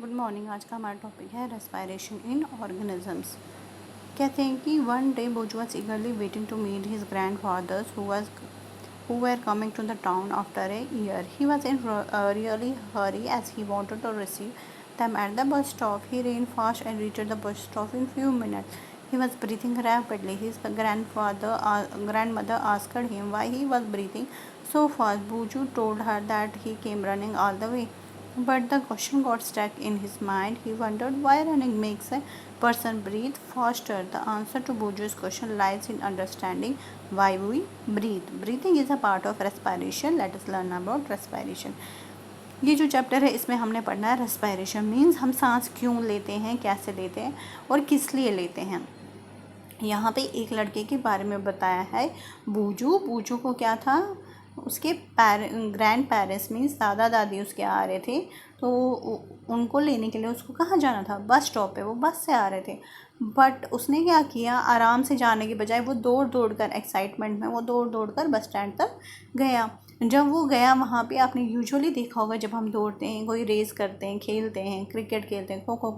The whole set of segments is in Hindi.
Good morning. आज का हमारा टॉपिक है रेस्पायरेशन इन ऑर्गेनिजम्स। कहते हैं कि वन डे बोजू was eagerly waiting to meet his grandfathers who were coming to the town after a year. He was in really hurry as he wanted to receive them at the bus stop. He ran fast and reached the bus stop in few minutes. He was breathing rapidly. His grandmother asked him why he was breathing so fast. Buju told her that he came running all the way. But the question got stuck in his mind. He wondered why running makes a person breathe faster. The answer to Buju's question lies in understanding why we breathe. Breathing is a part of respiration. Let us learn about respiration. ये जो चैप्टर है इसमें हमने पढ़ना है रेस्पायरेशन मीन्स हम सांस क्यों लेते हैं, कैसे लेते हैं और किस लिए लेते हैं। यहाँ पे एक लड़के के बारे में बताया है बूजू को क्या था, उसके ग्रैंड पेरेंट्स मीन्स दादा दादी उसके आ रहे थे, तो उनको लेने के लिए उसको कहाँ जाना था, बस स्टॉप पे। वो बस से आ रहे थे, बट उसने क्या किया, आराम से जाने के बजाय वो दौड़ दौड़ कर एक्साइटमेंट में वो दौड़ दौड़ कर बस स्टैंड तक गया। जब वो गया वहाँ पे आपने यूजुअली देखा होगा जब हम दौड़ते हैं, कोई रेस करते हैं, खेलते हैं, क्रिकेट खेलते हैं, खो खो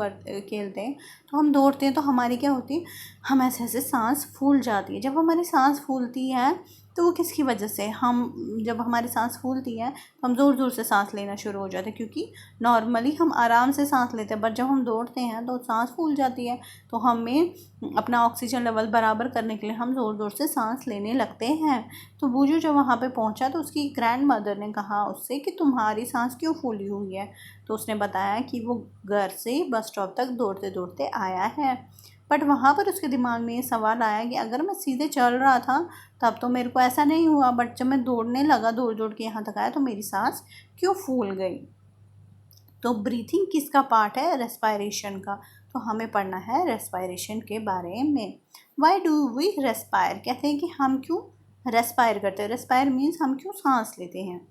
खेलते हैं, तो हम दौड़ते हैं तो हमारी क्या होती है, हम ऐसे ऐसे सांस फूल जाती है। जब हमारी सांस फूलती है तो वो किसकी वजह से, हम जब हमारी सांस फूलती है तो हम ज़ोर ज़ोर से सांस लेना शुरू हो जाते हैं, क्योंकि नॉर्मली हम आराम से सांस लेते हैं, बट जब हम दौड़ते हैं तो सांस फूल जाती है, तो हमें अपना ऑक्सीजन लेवल बराबर करने के लिए हम ज़ोर ज़ोर से सांस लेने लगते हैं। तो बूजू जब वहाँ पे पहुँचा तो उसकी ग्रैंड मदर ने कहा उससे कि तुम्हारी सांस क्यों फूली हुई है। तो उसने बताया कि वो घर से बस स्टॉप तक दौड़ते दौड़ते आया है, बट वहाँ पर उसके दिमाग में ये सवाल आया कि अगर मैं सीधे चल रहा था तब तो मेरे को ऐसा नहीं हुआ, बट जब मैं दौड़ने लगा, दौड़ दौड़ के यहाँ तक आया, तो मेरी सांस क्यों फूल गई। तो ब्रीथिंग किसका पार्ट है, रेस्पायरेशन का। तो हमें पढ़ना है रेस्पायरेशन के बारे में। वाई डू वी रेस्पायर, कहते हैं कि हम क्यों रेस्पायर करते हैं। रेस्पायर मीन्स हम क्यों सांस लेते हैं।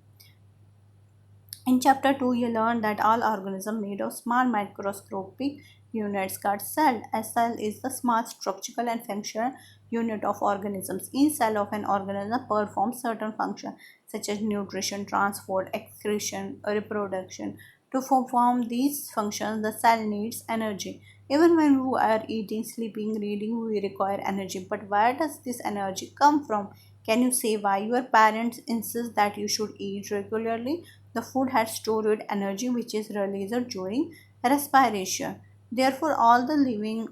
In chapter 2, you learn that all organisms made of small microscopic units called cell. A cell is the small structural and functional unit of organisms. Each cell of an organism performs certain functions such as nutrition, transport, excretion, reproduction. To perform these functions, the cell needs energy. Even when we are eating, sleeping, reading, we require energy. But where does this energy come from? Can you say why your parents insist that you should eat regularly? The food has stored energy which is released during respiration. Therefore, all the living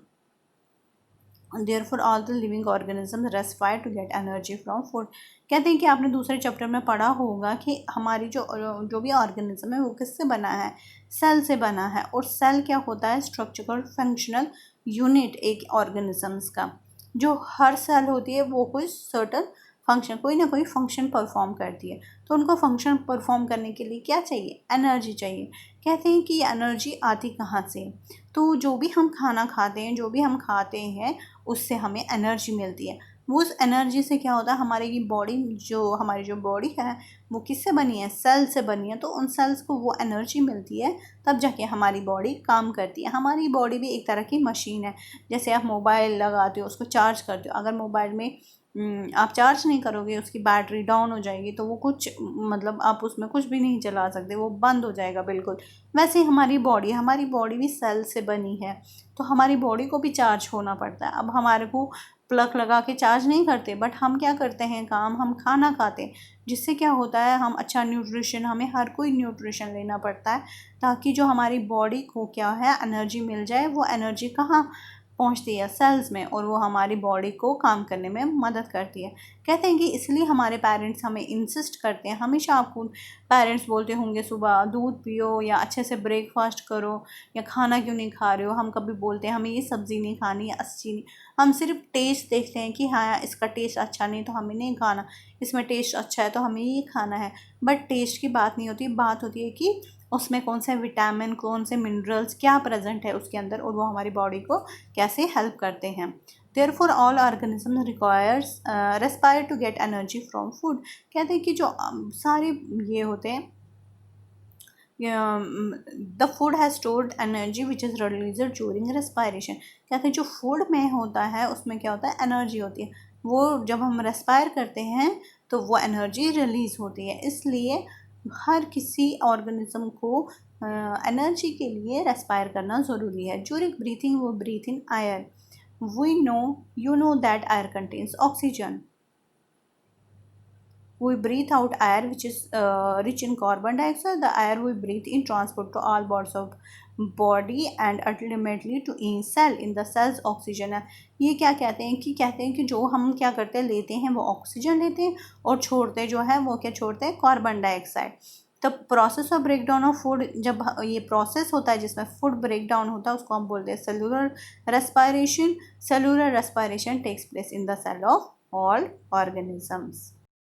organisms respire to get energy from food. कहते हैं कि आपने दूसरे चैप्टर में पढ़ा होगा कि हमारी जो भी ऑर्गेनिज्म है वो किससे बना है, सेल से बना है। और सेल क्या होता है, स्ट्रक्चरल फंक्शनल यूनिट एक ऑर्गेनिजम्स का। जो हर सेल होती है वो कोई सर्टन फंक्शन, कोई ना कोई फंक्शन परफॉर्म करती है। तो उनको फंक्शन परफॉर्म करने के लिए क्या चाहिए, एनर्जी चाहिए। कहते हैं कि एनर्जी आती कहाँ से, तो जो भी हम खाना खाते हैं, जो भी हम खाते हैं उससे हमें एनर्जी मिलती है। वो उस एनर्जी से क्या होता है, हमारी जो बॉडी है वो किससे बनी है, सेल से बनी है। तो उन सेल्स को वो एनर्जी मिलती है, तब जाके हमारी बॉडी काम करती है। हमारी बॉडी भी एक तरह की मशीन है। जैसे आप मोबाइल लगाते हो, उसको चार्ज करते हो, अगर मोबाइल में आप चार्ज नहीं करोगे, उसकी बैटरी डाउन हो जाएगी, तो वो कुछ मतलब आप उसमें कुछ भी नहीं चला सकते, वो बंद हो जाएगा बिल्कुल। वैसे ही हमारी बॉडी भी सेल से बनी है, तो हमारी बॉडी को भी चार्ज होना पड़ता है। अब हमारे को प्लग लगा के चार्ज नहीं करते, बट हम क्या करते हैं काम, हम खाना खाते हैं, जिससे क्या होता है, हम अच्छा न्यूट्रिशन, हमें हर कोई न्यूट्रिशन लेना पड़ता है ताकि जो हमारी बॉडी को क्या है एनर्जी मिल जाए। वो एनर्जी कहाँ पहुंचती है, सेल्स में, और वो हमारी बॉडी को काम करने में मदद करती है। कहते हैं कि इसलिए हमारे पेरेंट्स हमें इंसिस्ट करते हैं, हमेशा आपको पेरेंट्स बोलते होंगे सुबह दूध पियो या अच्छे से ब्रेकफास्ट करो या खाना क्यों नहीं खा रहे हो। हम कभी बोलते हैं हमें ये सब्ज़ी नहीं खानी है, अच्छी नहीं, हम सिर्फ टेस्ट देखते हैं कि हाँ इसका टेस्ट अच्छा नहीं तो हमें नहीं खाना, इसमें टेस्ट अच्छा है तो हमें ये खाना है। बट टेस्ट की बात नहीं होती, बात होती है कि उसमें कौन से विटामिन, कौन से मिनरल्स क्या प्रेजेंट है उसके अंदर, और वो हमारी बॉडी को कैसे हेल्प करते हैं। Therefore, all organisms requires respire to get energy from food. कहते हैं कि जो सारे ये होते हैं, the food has stored energy which is released during respiration. कहते हैं जो फूड में होता है उसमें क्या होता है, एनर्जी होती है। वो जब हम रेस्पायर करते हैं तो वो एनर्जी रिलीज़ होती है। इसलिए हर किसी ऑर्गेनिज्म को एनर्जी के लिए रेस्पायर करना ज़रूरी है. ड्यूरिंग ब्रीथिंग वो breathe in air. We know, you know that air contains oxygen. We breathe out air which is rich in carbon dioxide. The air we breathe in transport to all parts of body and ultimately to each cell. In the cells oxygen है. ये क्या कहते हैं कि जो हम क्या करते हैं, लेते हैं वो ऑक्सीजन लेते हैं और छोड़ते जो है वो क्या छोड़ते हैं, carbon dioxide. The process of break down of food, जब ये प्रोसेस होता है जिसमें फूड ब्रेक डाउन होता है उसको हम बोलते हैं cellular respiration. Cellular respiration takes place in the cell of all organisms.